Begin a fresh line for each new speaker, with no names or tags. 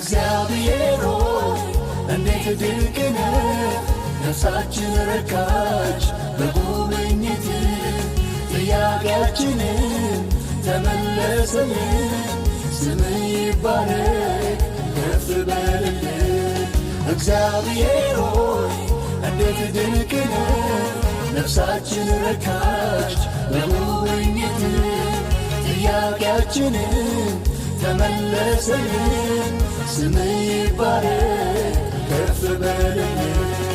እግዚአብሔር ሆይ እንዴት ድንቅ ነህ፣ ነፍሳችን ረካች በጉብኝት ጥያቄያችንን ተመለሰልን። ስምህ ይባረክ ከፍ በልልን። እግዚአብሔር ሆይ እንዴት ድንቅ ነህ፣ ነፍሳችን ረካች በጉብኝት ጥያቄያችንን ተመለሰልን። ስምህ ይባረክ ከፍ በልልን።